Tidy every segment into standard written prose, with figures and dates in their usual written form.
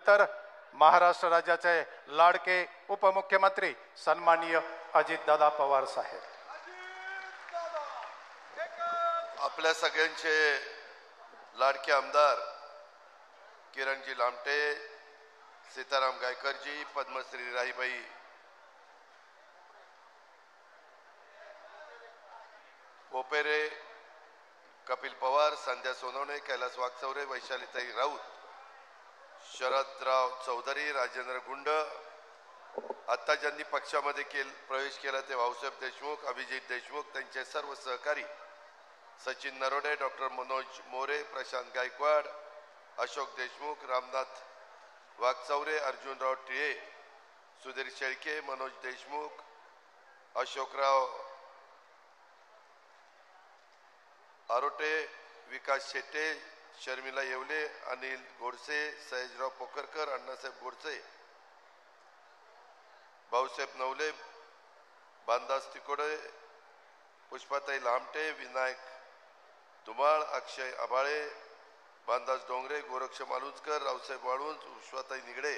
तर महाराष्ट्र राज्याचे लाडके उपमुख्यमंत्री सन्माननीय अजितदादा पवार साहेब। आपल्या सगळ्यांचे लाडके आमदार किरणजी लामटे, सीताराम गायकरजी, पद्मश्री राहीबाई पोपेरे, कपिल पवार, संध्या सोनवणे, कैलास वागचौरे, वैशालीताई राऊत, शरदराव चौधरी, राजेंद्र गुंड, आता ज्यांनी पक्षामध्ये प्रवेश केला ते भाऊसाहेब देशमुख, अभिजित देशमुख, त्यांचे सर्व सहकारी सचिन नरोडे, डॉक्टर मनोज मोरे, प्रशांत गायकवाड, अशोक देशमुख, रामनाथ वागचौरे, अर्जुनराव टिळे, सुधीर शेळके, मनोज देशमुख, अशोकराव आरोटे, विकास शेट्टे, शर्मिला येवले, अनिल गोडसे, सयाजीराव पोकरकर, अण्णासाहेब गोडसे, भाऊसाहेब नवले, बांदास तिकोडे, पुष्पाताई लामटे, विनायक धुमाळ, अक्षय आबाळे, बांदास डोंगरे, गोरक्ष मालुंजकर, रावसाहेब वाळुंज, उषवाताई निगडे,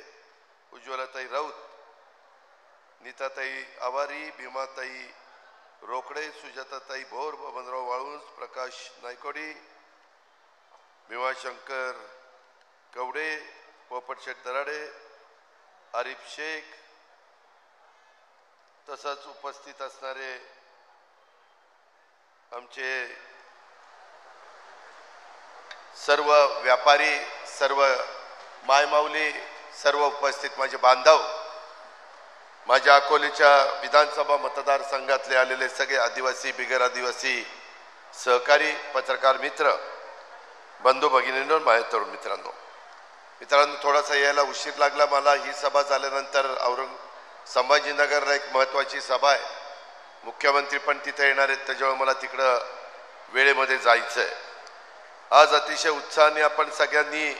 उज्ज्वलाताई राऊत, नीताताई आवारी, भीमाताई रोकडे, सुजाताताई भोर, बबनराव वाळुंज, प्रकाश नायकोडी, भीमाशंकर कवडे, पोपटशेठ दराडे, आरिफ शेख, तसंच उपस्थित असणारे आमचे सर्व व्यापारी, सर्व मायमाऊली, सर्व उपस्थित माझे बांधव, माझ्या अकोलेच्या विधानसभा मतदारसंघातले आलेले सगळे आदिवासी, बिगर आदिवासी सहकारी, पत्रकार मित्र, बंधू भगिनींनो, माझ्या तरुण मित्रांनो, थोडासा यायला उशीर लागला मला। ही सभा झाल्यानंतर संभाजीनगरला एक महत्त्वाची सभा आहे, मुख्यमंत्री पण तिथे येणार आहेत, त्याच्यामुळे मला तिकडं वेळेमध्ये जायचं आहे। आज अतिशय उत्साहाने आपण सगळ्यांनी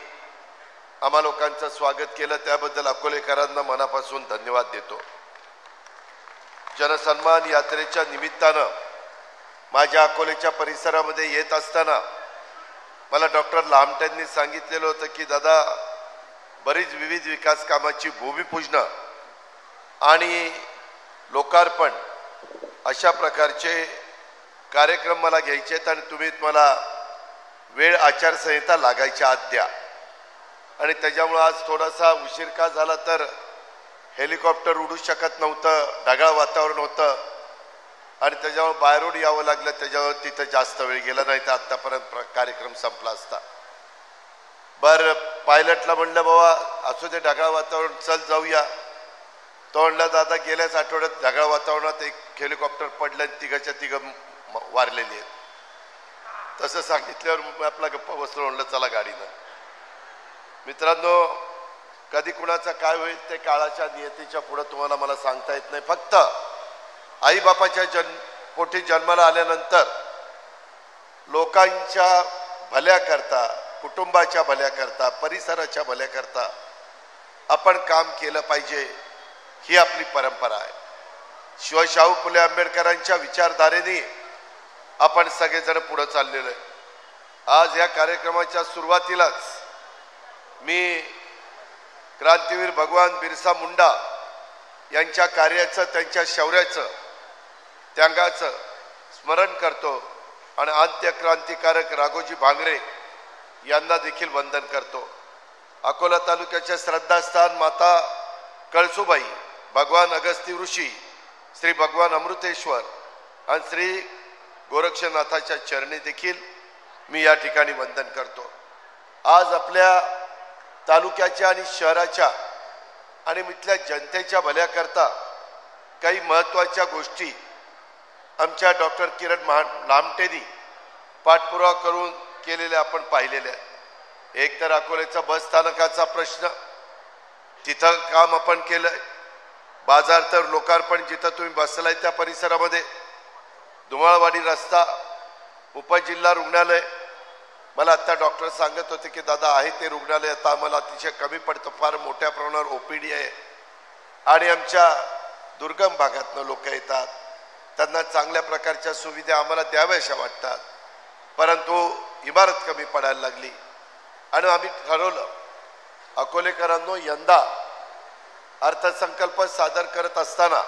आम्हा लोकांचं स्वागत केलं, त्याबद्दल अकोलेकरांना मनापासून धन्यवाद देतो। जनसन्मान यात्रेच्या निमित्तानं माझ्या अकोलेच्या परिसरामध्ये येत असताना मला डॉक्टर लामटेंनी सांगितलेलं होतं की दादा, बरीच विविध विकास कामाची भूमिपूजन आणि लोकार्पण अशा प्रकारचे कार्यक्रम मला घ्यायचे आहेत आणि तुम्ही मला वेळ आचारसंहिता लागायच्या आत द्या। आणि त्याच्यामुळे आज थोडासा उशीर का झाला तर हेलिकॉप्टर उडू शकत नव्हतं, ढगाळ वातावरण होतं आणि त्याच्यामुळे बाय रोड यावं लागलं, त्याच्यावर तिथं जास्त वेळ गेला, नाही तर आत्तापर्यंत कार्यक्रम संपला असता। बरं, पायलटला म्हणलं बाबा असू दे ढगाळ वातावरण, चल जाऊया। तो म्हणला दादा गेल्याच आठवड्यात ढगाळ वातावरणात एक हेलिकॉप्टर पडलं आणि तिघाच्या तिघं वारलेली आहेत। तसं सांगितल्यावर आपला गप्पा बसलो, म्हणलं चला गाडीनं। मित्रांनो, कधी कुणाचं काय होईल ते काळाच्या नियतीच्या पुढे तुम्हाला मला सांगता येत नाही। फक्त आई बापाच्या पोटी जन्माला आल्यानंतर लोकांच्या भल्याकरता, कुटुंबाच्या भल्याकरता, परिसराच्या भल्याकरता आपण काम केलं पाहिजे, ही आपली परंपरा आहे। शिवाय शाहू फुले आंबेडकरांच्या विचारधारेने आपण सगळेजण पुढे चाललेलो आहे। आज या कार्यक्रमाच्या सुरुवातीलाच मी क्रांतीवीर भगवान बिरसा मुंडा यांच्या कार्याचं, त्यांच्या शौर्याचं, त्यागाचं स्मरण करतो आणि आद्य क्रांतिकारक राघोजी भांगरे यांना देखील वंदन करतो। अकोला तालुक्याच्या श्रद्धास्थान माता कळसुबाई, भगवान अगस्ती ऋषी, श्री भगवान अमृतेश्वर आणि श्री गोरक्षनाथाच्या चरणी देखील मी या ठिकाणी वंदन करतो। आज आपल्या तालुक्याच्या आणि शहराच्या आणि इथल्या जनतेच्या भल्याकरता काही महत्त्वाच्या गोष्टी आमच्या डॉक्टर किरण लामटेंनी पाठपुरावा करून केलेल्या आपण पाहिलेल्या आहेत। एक तर अकोलेचा बस स्थानकाचा प्रश्न, तिथं काम आपण केलंय। बाजार तर लोकार्पण जिथं तुम्ही बसलाय त्या परिसरामध्ये, धुमाळवाडी रस्ता, उपजिल्हा रुग्णालय, मला आता डॉक्टर सांगत होते की दादा आहे ते रुग्णालय आता आम्हाला अतिशय कमी पडतं, फार मोठ्या प्रमाणावर ओपीडी आहे आणि आमच्या दुर्गम भागातनं लोक येतात, त्यांना चांगल्या प्रकारच्या सुविधा आम्हाला द्याव्याशा वाटतात, परंतु इमारत कमी पडायला लागली आणि आम्ही ठरवलं अकोलेकरांनो, यंदा अर्थसंकल्प सादर करत असताना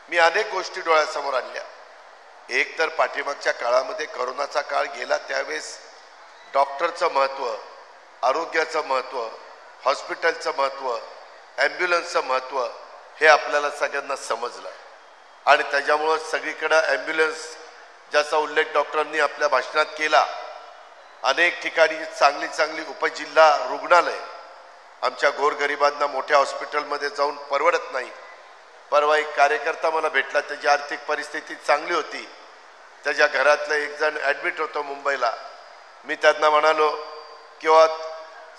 मी अनेक गोष्टी डोळ्यासमोर आणल्या. एक तर पाठीमागच्या काळामध्ये कोरोनाचा काळ गेला, त्यावेळेस डॉक्टरचं महत्त्व, आरोग्याचं महत्त्व, हॉस्पिटलचं महत्त्व, ॲम्ब्युलन्सचं महत्त्व हे आपल्याला सगळ्यांना समजलं आणि त्याच्यामुळं सगळीकडं ॲम्ब्युलन्स ज्याचा उल्लेख डॉक्टरांनी आपल्या भाषणात केला. अनेक ठिकाणी चांगली चांगली उपजिल्हा रुग्णालय आमच्या गोरगरिबांना मोठ्या हॉस्पिटलमध्ये जाऊन परवडत नाही. परवा एक कार्यकर्ता मला भेटला, त्याची आर्थिक परिस्थिती चांगली होती, त्याच्या घरातलं एक जण ॲडमिट होतं मुंबईला. मी त्यांना म्हणालो किंवा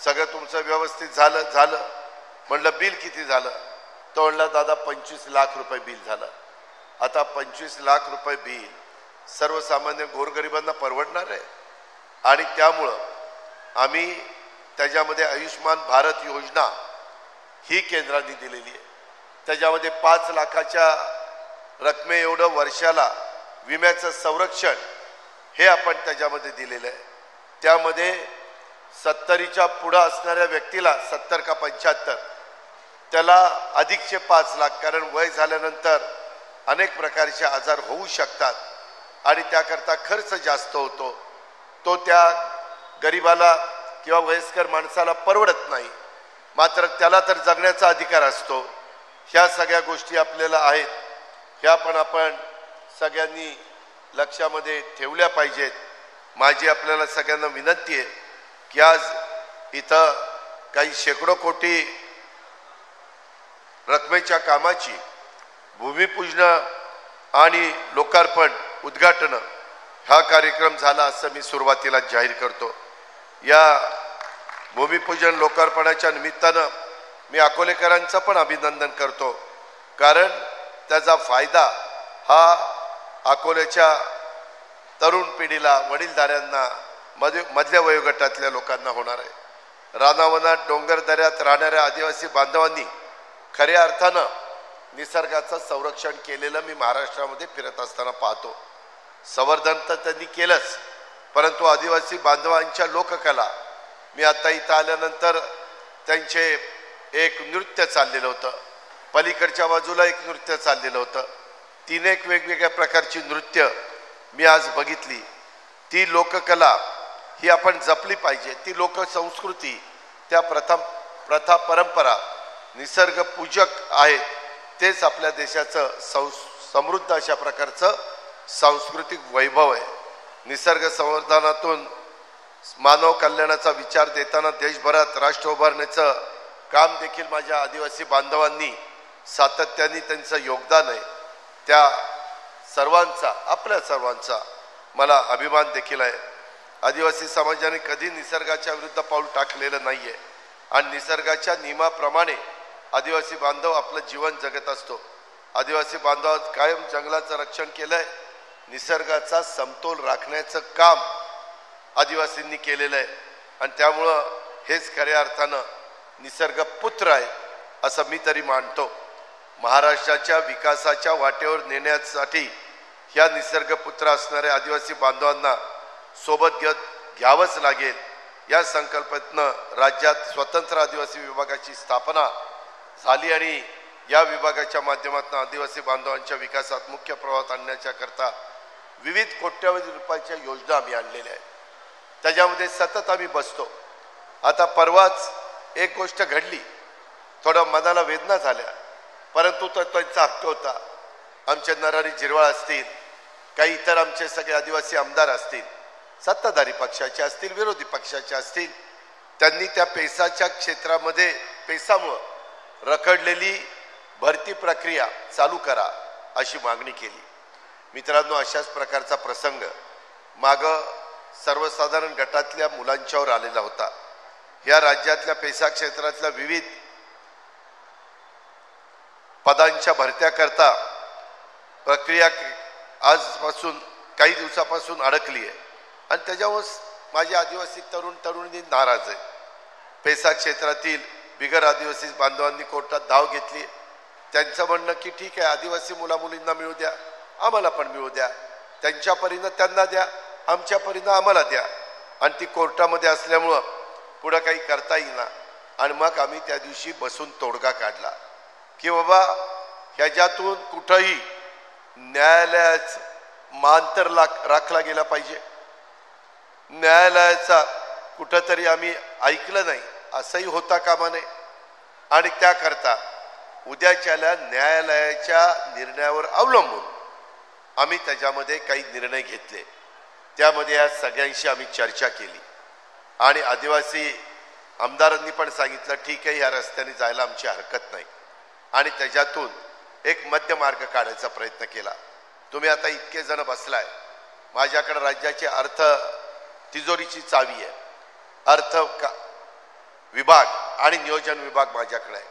सगळं तुमचं व्यवस्थित झालं म्हणलं बिल किती झालं? तो म्हणला दादा 25 लाख रुपये बिल झालं. आता 25 लाख रुपये बिल सर्वसामान्य गोरगरिबांना परवडणार आहे? आणि त्यामुळं आम्ही त्याच्यामध्ये आयुष्मान भारत योजना ही केंद्राने दिलेली आहे. त्याच्यामध्ये 5 लाखाच्या रकमे एवढं वर्षाला विम्याचं संरक्षण हे आपण त्याच्यामध्ये दिलेलं आहे. त्यामध्ये 70च्या पुढं असणाऱ्या व्यक्तीला 70 का 75 त्याला अधिकचे 5 लाख, कारण वय झाल्यानंतर अनेक प्रकारचे आजार होऊ शकतात आणि त्याकरता खर्च जास्त होतो. तो त्या गरिबाला किंवा वयस्कर माणसाला परवडत नाही, मात्र त्याला तर जगण्याचा अधिकार असतो. ह्या सगळ्या गोष्टी आपल्याला आहेत, ह्या पण आपण सगळ्यांनी लक्षामध्ये ठेवल्या पाहिजेत. माझी आपल्याला सगळ्यांना विनंती आहे की आज इथं काही शेकडो कोटी रकमेच्या कामाची भूमिपूजन आणि लोकार्पण उद्घाटन हा कार्यक्रम झाला असं मी सुरुवातीला जाहीर करतो. या भूमिपूजन लोकार्पणाच्या निमित्तानं मी अकोलेकरांचं पण अभिनंदन करतो, कारण त्याचा फायदा हा अकोल्याच्या तरुण पिढीला, वडीलधाऱ्यांना, मधल्या वयोगटातल्या लोकांना होणार आहे. रानावनात डोंगर दऱ्यात राहणाऱ्या आदिवासी बांधवांनी खऱ्या अर्थानं निसर्गाचं संरक्षण केलेलं मी महाराष्ट्रामध्ये फिरत असताना पाहतो. संवर्धन तर त्यांनी केलंच, परंतु आदिवासी बांधवांच्या लोककला, मी आता इथं आल्यानंतर त्यांचे एक नृत्य चाललेलं होतं, पलीकडच्या बाजूला एक नृत्य चाललेलं होतं. 3 एक वेगवेगळ्या प्रकारची नृत्य मी आज बघितली. ती लोककला ही आपण जपली पाहिजे. ती लोकसंस्कृती, त्या प्रथा परंपरा निसर्गपूजक आहेत. तेच आपल्या देशाचं समृद्ध अशा प्रकारचं सांस्कृतिक वैभव आहे. निसर्ग संवर्धनातून मानव कल्याणाचा विचार देताना देशभरात राष्ट्र उभारण्याचं काम देखील माझ्या आदिवासी बांधवांनी सातत्याने त्यांचं योगदान आहे. त्या सर्वांचा, आपल्या सर्वांचा मला अभिमान देखील आहे. आदिवासी समाजाने कधी निसर्गाच्या विरुद्ध पाऊल टाकलेलं नाहीये आणि निसर्गाच्या नियमाप्रमाणे आदिवासी बांधव आपलं जीवन जगत असतो. आदिवासी बांधव कायम जंगलाचं रक्षण केलंय, निसर्गाचा समतोल राखण्याचं काम आदिवासींनी केलेलं आहे आणि त्यामुळं हेच खऱ्या अर्थानं निसर्गपुत्र आहे असं मी तरी मानतो. महाराष्ट्राच्या विकासाच्या वाटेवर नेण्यासाठी ह्या निसर्गपुत्र असणाऱ्या आदिवासी बांधवांना सोबत घ्यावंच लागेल. या संकल्पनेतनं राज्यात स्वतंत्र आदिवासी विभागाची स्थापना झाली आणि या विभागाच्या माध्यमातून आदिवासी बांधवांच्या विकासात मुख्य प्रवाहात आणण्याच्या करता विविध कोट्यवधी रुपयाच्या योजना आम्ही आणलेल्या आहेत. त्याच्यामध्ये सतत आम्ही बसतो. आता परवाच एक गोष्ट घडली, थोडं मनाला वेदना झाल्या, परंतु तो त्यांचा हक्क होता. आमचे नरहरी झिरवाळ असतील, काही इतर आमचे सगळे आदिवासी आमदार असतील, सत्ताधारी पक्षाचे असतील, विरोधी पक्षाचे असतील, त्यांनी त्या पेसाच्या क्षेत्रामध्ये पेसामुळं रखडलेली भरती प्रक्रिया चालू करा अशी मागणी केली. मित्रांनो, अशाच प्रकारचा प्रसंग मागं सर्वसाधारण गटातल्या मुलांच्यावर आलेला होता. या राज्यातल्या पेसा क्षेत्रातल्या विविध पदांच्या भरत्या करता प्रक्रिया आजपासून काही दिवसापासून अडकली आहे आणि त्याच्यावर माझे आदिवासी तरुणी नाराज आहे. पेसा क्षेत्रातील बिगर आदिवासी बांधवांनी कोर्टात धाव घेतली. त्यांचं म्हणणं की ठीक आहे, आदिवासी मुलामुलींना मिळू द्या, आम्हाला पण मिळू द्या, त्यांच्या परीनं त्यांना द्या, आमच्या परीनं आम्हाला द्या. आणि ती कोर्टामध्ये असल्यामुळं पुढं काही करता येईना. आणि मग आम्ही त्या दिवशी बसून तोडगा काढला की बाबा ह्याच्यातून कुठंही न्यायालयाचा मान तर राखला गेला पाहिजे. न्यायालयाचा कुठंतरी आम्ही ऐकलं नाही असंही होता कामा नये. आणि त्याकरता उद्याच्याला न्यायालयाच्या निर्णयावर अवलंबून आम्ही त्याच्यामध्ये काही निर्णय घेतले. त्यामध्ये या सगळ्यांशी आम्ही चर्चा केली आणि आदिवासी आमदारांनी पण सांगितलं ठीक आहे, ह्या रस्त्याने जायला आमची हरकत नाही. आणि त्याच्यातून एक मध्य मार्ग काढायचा प्रयत्न केला. तुम्ही आता इतके जण बसलाय, माझ्याकडे राज्याचे अर्थ तिजोरीची चावी आहे. अर्थ विभाग आणि नियोजन विभाग माझ्याकडे आहे.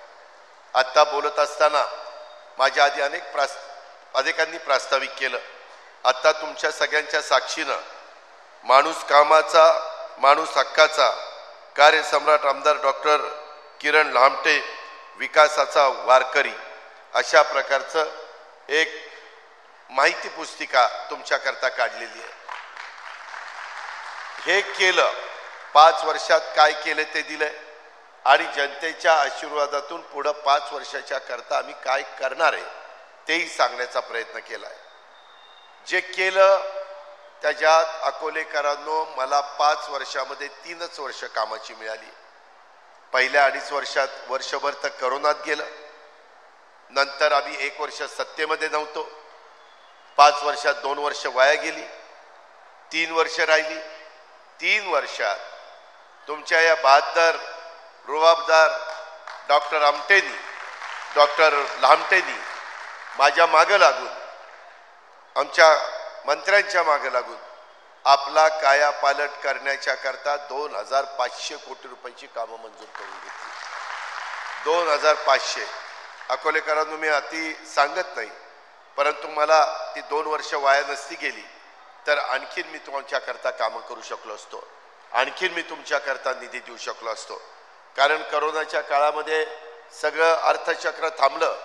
आता बोलत असताना माझ्या आधी अनेकांनी प्रास्ताविक केलं. आता तुमच्या सगळ्यांच्या साक्षीनं माणूस कामाचा, माणूस हक्काचा, कार्यसम्राट आमदार डॉक्टर किरण लहामटे, विकासाचा वारकरी अशा प्रकारचं एक माहिती पुस्तिका तुमच्याकरता काढलेली आहे. हे केलं, 5 वर्षात काय केलं ते दिलंय आणि जनतेच्या आशीर्वादातून पुढं 5 वर्षाच्या करता आम्ही काय करणार आहे तेही सांगण्याचा प्रयत्न केलाय. जे केलं त्याच्यात अकोलेकरांनो मला 5 वर्षामध्ये 3च वर्ष कामाची मिळाली. पहिल्या 2.5 वर्षात वर्षभर तर करोनात गेलं. नंतर आम्ही 1 वर्ष सत्तेमध्ये नव्हतो. 5 वर्षात 2 वर्ष वाया गेली. 3 वर्ष राहिली. 3 वर्षात तुमच्या या बहादर रुबाबदार डॉक्टर लहामटेनी माझ्या मागं लागून, आमच्या मंत्र्यांच्या मागं लागून आपला कायापालट करण्याच्या करता 2500 कोटी रुपयाची कामं मंजूर करून घेतली. 2500. अकोलेकरांनो मी अति सांगत नाही, परंतु मला ती 2 वर्ष वाया नसती गेली तर आणखीन मी तुमच्याकरता कामं करू शकलो असतो, आणखीन मी तुमच्याकरता निधी देऊ शकलो असतो. कारण करोनाच्या काळामध्ये सगळं अर्थचक्र थांबलं.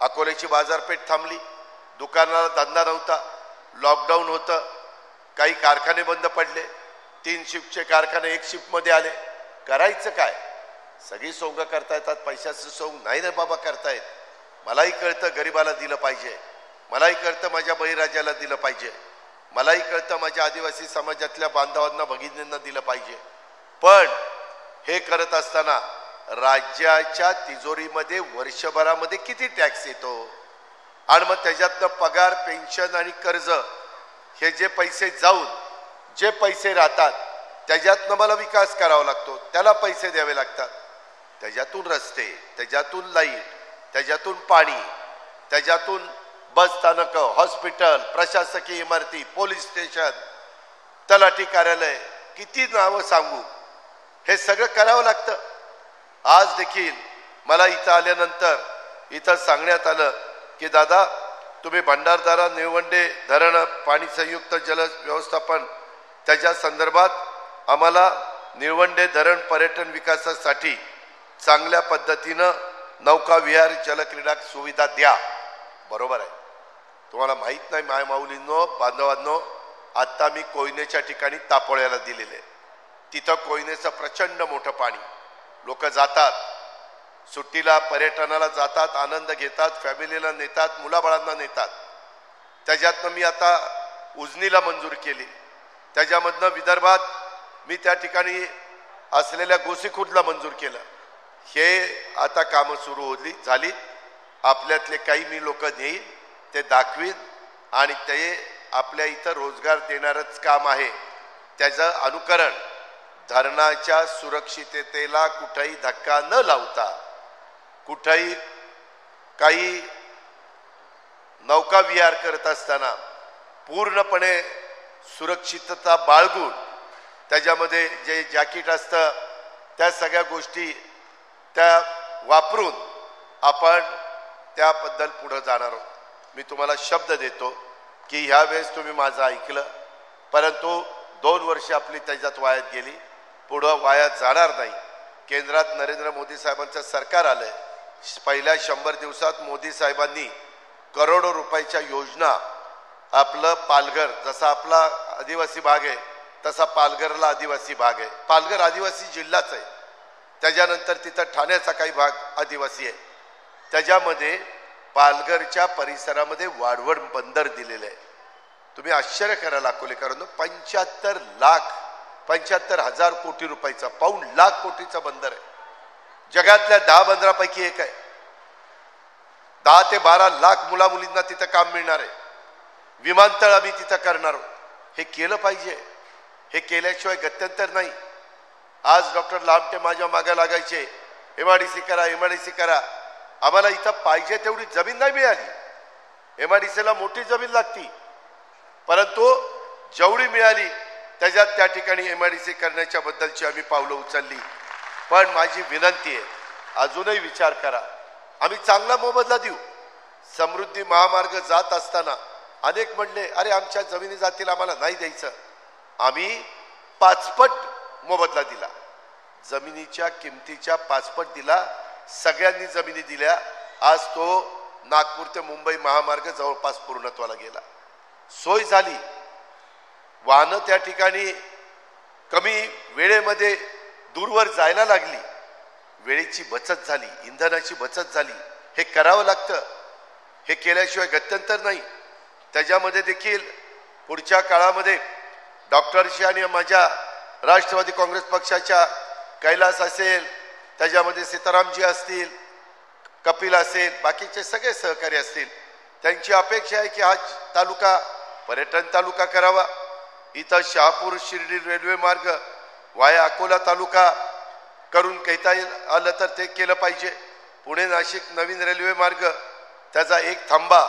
अकोल्याची बाजारपेठ थांबली, दुकानाला धंदा नव्हता, लॉकडाऊन होतं, काही कारखाने बंद पडले, 3 शिफ्टचे कारखाने 1 शिफ्टमध्ये आले. करायचं काय? सगळी सोंग करता येतात, पैशाचं सोंग नाही ना बाबा करता येत. मलाही कळतं गरिबाला दिलं पाहिजे, मलाही कळतं माझ्या बळीराजाला दिलं पाहिजे, मलाही कळतं माझ्या आदिवासी समाजातल्या बांधवांना भगिनींना दिलं पाहिजे. पण हे करत असताना राज्याच्या तिजोरीमध्ये वर्षभरामध्ये किती टॅक्स येतो आणि मग त्याच्यातनं पगार, पेन्शन आणि कर्ज हे जे पैसे जाऊन जे पैसे राहतात त्याच्यातनं मला विकास करावा लागतो, त्याला पैसे द्यावे लागतात. त्याच्यातून रस्ते, त्याच्यातून लाईट, त्याच्यातून पाणी, त्याच्यातून बस स्थानकं, हॉस्पिटल, प्रशासकीय इमारती, पोलीस स्टेशन, तलाठी कार्यालय, किती नावं सांगू, हे सगळं करावं लागतं. आज देखील मला इथं आल्यानंतर इथं सांगण्यात आलं की दादा तुम्ही भंडारदरा निळवंडे धरण पाणी संयुक्त जल व्यवस्थापन त्याच्या संदर्भात आम्हाला निळवंडे धरण पर्यटन विकासासाठी चांगल्या पद्धतीनं नौका विहार जलक्रीडा सुविधा द्या. बरोबर आहे. तुम्हाला माहित नाही माय माऊलींनो, बांधवांनो, आता मी कोयनेच्या ठिकाणी तापोळ्याला दिलेले. तिथं कोयनेचं प्रचंड मोठं पाणी, लोक जातात, सुट्टीला पर्यटनाला जातात, आनंद घेतात, फॅमिलीला नेतात, मुलाबाळांना नेतात. त्याच्यातनं मी आता उजनीला मंजूर केली. त्याच्यामधनं विदर्भात मी त्या ठिकाणी असलेल्या गोसीखुर्दला मंजूर केलं. हे आता कामं सुरू झाली. आपल्यातले काही मी लोक नेईन, ते दाखवीन आणि ते आपल्या इथं रोजगार देणारच काम आहे. त्याचं अनुकरण धरणाच्या सुरक्षिततेला कुठेही धक्का न लावता, कुठेही काही नौका विहार करत असताना पूर्णपणे सुरक्षितता बाळगून त्याच्यामध्ये जे जॅकेट असतं त्या सगळ्या गोष्टी त्या वापरून आपण त्याबद्दल पुढे जाणार आहोत. मी तुम्हाला शब्द देतो की ह्या वेळेस तुम्ही माझं ऐकलं, परंतु 2 वर्ष आपली त्याच्यात वायात गेली, पुढं वायात जाणार नाही. केंद्रात नरेंद्र मोदी साहेबांचं सरकार आलंय. पहिल्या 100 दिवसात मोदी साहेबांनी करोडो रुपयाच्या योजना, आपलं पालघर जसा आपला आदिवासी भाग आहे तसा पालघरला आदिवासी भाग आहे, पालघर आदिवासी जिल्हाच आहे, त्याच्यानंतर तिथं ठाण्याचा काही भाग आदिवासी आहे, त्याच्यामध्ये पालघरच्या परिसरामध्ये वाढवण बंदर दिलेलं आहे. तुम्ही आश्चर्य करायला अकोलेकरांनो, 75,00,000 कोटी रुपयाचा, पाऊण लाख कोटीचा बंदर आहे. जगातल्या 10 बंदरापैकी एक आहे. 10 ते 12 लाख मुला मुलींना तिथं काम मिळणार आहे. विमानतळ आम्ही तिथं करणार आहोत. हे केलं पाहिजे. हे केल्याशिवाय गत्यंतर नाही. आज डॉक्टर लामटे माझ्या मागे लागायचे, MIDC करा, MIDC करा. आम्हाला इथं पाहिजे तेवढी जमीन नाही मिळाली. MIDCला मोठी जमीन लागती, परंतु जेवढी मिळाली त्याच्यात त्या ठिकाणी MIDC करण्याच्या बद्दलची आम्ही पावलं उचलली. पण माझी विनंती आहे, अजूनही विचार करा. आम्ही चांगला मोबदला देऊ. समृद्धी महामार्ग जात असताना अनेक म्हणले, अरे आमच्या जमिनी जातील, आम्हाला नाही द्यायचं. आम्ही 5 पट मोबदला दिला. जमिनीच्या किमतीच्या 5 पट दिला. सगळ्यांनी जमिनी दिल्या. आज तो नागपूर ते मुंबई महामार्ग जवळपास पूर्णत्वाला गेला. सोय झाली. वाहनं त्या ठिकाणी कमी वेळेमध्ये दूरवर जायला लागली. वेळेची बचत झाली, इंधनाची बचत झाली. हे करावं लागतं. हे केल्याशिवाय गत्यंतर नाही. त्याच्यामध्ये देखील पुढच्या काळामध्ये डॉक्टरशी आणि माझ्या राष्ट्रवादी काँग्रेस पक्षाच्या कैलास असेल, त्याच्यामध्ये सीतारामजी असतील, कपिल असेल, बाकीचे सगळे सहकारी असतील, त्यांची अपेक्षा आहे की हा तालुका पर्यटन तालुका करावा. इथं शहापूर शिर्डी रेल्वे मार्ग वाया अकोला तालुका करून कहता आलं तर ते केलं पाहिजे. पुणे नाशिक नवीन रेल्वे मार्ग, त्याचा एक थांबा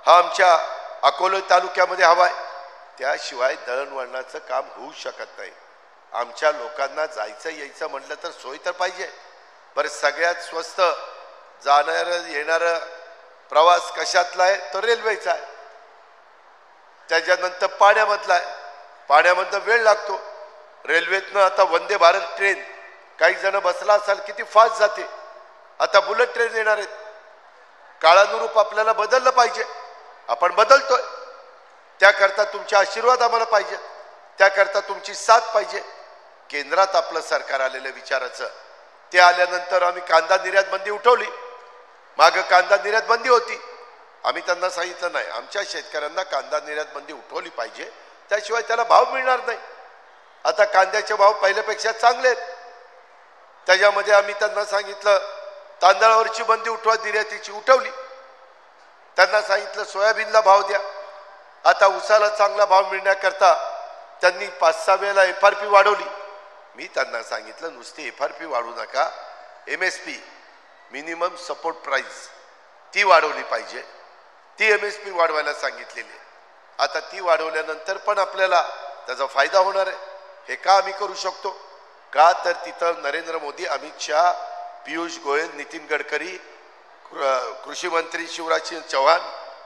हा आमच्या अकोला तालुक्यामध्ये हवाय. त्याशिवाय दळणवळणाचं काम होऊ शकत नाही. आमच्या लोकांना जायचं यायचं म्हटलं तर सोय तर पाहिजे. बरं, सगळ्यात स्वस्त जाणारं येणारं प्रवास कशातला आहे? तर रेल्वेचा आहे. त्याच्यानंतर पाण्यामधला आहे. पाण्यामधनं वेळ लागतो. रेल्वेतनं आता वंदे भारत ट्रेन, काही जण बसला असाल किती फास्ट जाते. आता बुलेट ट्रेन येणार आहेत. काळानुरूप आपल्याला बदललं पाहिजे. आपण बदलतोय. त्याकरता तुमचे आशीर्वाद आम्हाला पाहिजे. त्याकरता तुमची साथ पाहिजे. केंद्रात आपलं सरकार आलेलं विचाराचं, ते आल्यानंतर आम्ही कांदा निर्यात बंदी उठवली. मागं कांदा निर्यात बंदी होती. आम्ही त्यांना सांगितलं नाही, आमच्या शेतकऱ्यांना कांदा निर्यात बंदी उठवली पाहिजे, त्याशिवाय त्याला भाव मिळणार नाही. आता कांद्याचे भाव पहिल्यापेक्षा चांगले आहेत. त्याच्यामध्ये आम्ही त्यांना सांगितलं तांदळावरची बंदी उठवा, निर्यातीची उठवली. त्यांना सांगितलं सोयाबीनला भाव द्या. आता उसाला चांगला भाव मिळण्याकरता त्यांनी 5-6 वेळेला FRP वाढवली. मी त्यांना सांगितलं नुसती FRP वाढवू नका, MSP मिनिमम सपोर्ट प्राइस ती वाढवली पाहिजे. ती MSP वाढवायला सांगितलेली. आता ती वाढवल्यानंतर पण आपल्याला त्याचा फायदा होणार आहे. हे का आम्ही करू शकतो? का तर तिथं नरेंद्र मोदी, अमित शहा, पियुष गोयल, नितीन गडकरी, कृषी मंत्री शिवराजसिंह चौहान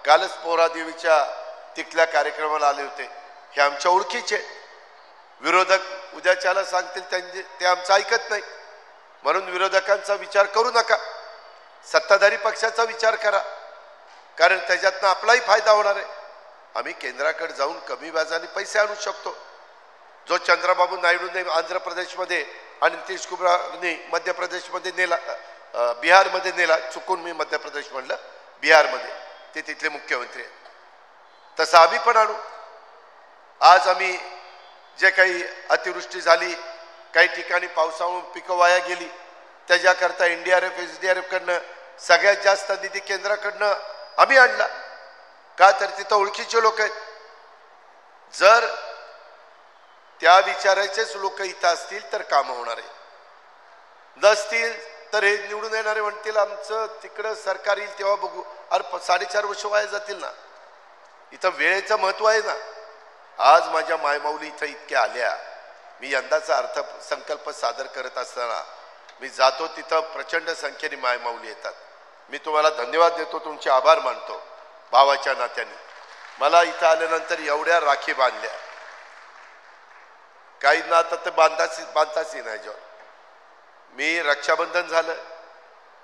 कालच पोहरादेवीच्या तिथल्या कार्यक्रमाला आले होते. हे आमच्या ओळखीचे. विरोधक उद्याच्याला सांगतील ते आमचं ऐकत नाही. म्हणून विरोधकांचा विचार करू नका, सत्ताधारी पक्षाचा विचार करा, कारण त्याच्यातनं आपलाही फायदा होणार आहे. आम्ही केंद्राकडे जाऊन कमी व्याजाने पैसे आणू शकतो. जो चंद्रबाबू नायडूने आंध्र प्रदेशमध्ये आणि नितीश कुमारने मध्य प्रदेशमध्ये नेला, बिहारमध्ये नेला, चुकून मी मध्य प्रदेश म्हणलं, बिहारमध्ये, ते तिथले मुख्यमंत्री आहेत, तसं आम्ही पण आणू. आज आम्ही जे काही अतिवृष्टी झाली, काही ठिकाणी पावसामुळे पिकं वाया गेली, त्याच्याकरता NDRF SDRF कडनं सगळ्यात जास्त निधी केंद्राकडनं आम्ही आणला. का तर तिथं ओळखीचे लोक आहेत. जर त्या विचारायचेच लोक इथं असतील तर कामं होणार आहे. नसतील तर हे निवडून येणारे म्हणतील आमचं तिकडं सरकार येईल तेव्हा बघू. अरे 4.5 वर्ष वाया जातील ना. इथं वेळेचं महत्व आहे ना. आज माझ्या मायमाऊली इथं इतक्या आल्या. मी यंदाचा अर्थसंकल्प सादर करत असताना मी जातो तिथं प्रचंड संख्येने मायमाऊली येतात. मी तुम्हाला धन्यवाद देतो, तुमचे आभार मानतो भावाच्या नात्याने. मला इथं आल्यानंतर एवढ्या राखी बांधल्या, काहींना आता ते बांधताच नाही. जेव्हा मी रक्षाबंधन झालं,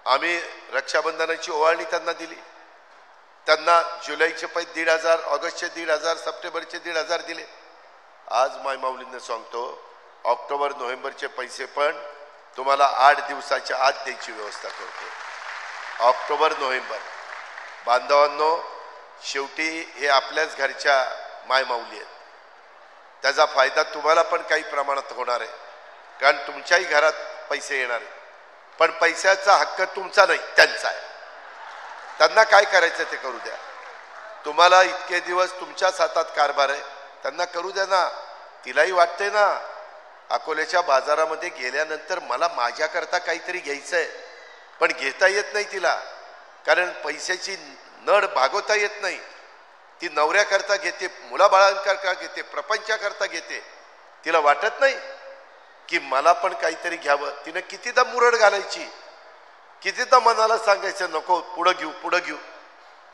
आम्ही रक्षाबंधनाची ओवाळणी त्यांना दिली. त्यांना जुलैचे 1,500, ऑगस्टचे 1,500, सप्टेंबरचे 1,500 दिले. आज मायमाऊलींना सांगतो ऑक्टोबर नोव्हेंबरचे पैसे पण तुम्हाला 8 दिवसाच्या आत द्यायची व्यवस्था करतो. October November. बांधवांनो, शेवटी हे आपल्याच घरच्या मायमाऊली आहेत. त्याचा फायदा तुम्हाला पण काही प्रमाणात होणार आहे, कारण तुमच्याही घरात पैसे येणार आहेत. पण पैशाचा हक्क तुमचा नाही, त्यांचा आहे. त्यांना काय करायचं ते करू द्या. तुम्हाला इतके दिवस तुमच्याच हातात कारभार आहे, त्यांना करू द्या ना. तिलाही वाटते ना, अकोल्याच्या बाजारामध्ये गेल्यानंतर मला माझ्याकरता काहीतरी घ्यायचं आहे, पण घेता येत नाही तिला, कारण पैशाची नड भागवता येत नाही. ती नवऱ्याकरता घेते, मुलाबाळांकरता घेते, प्रपंचाकरता घेते. तिला वाटत नाही की मला पण काहीतरी घ्यावं. तिनं कितीदा मुरड घालायची, कितीदा मनाला सांगायचं नको, पुढं घेऊ पुढं घेऊ.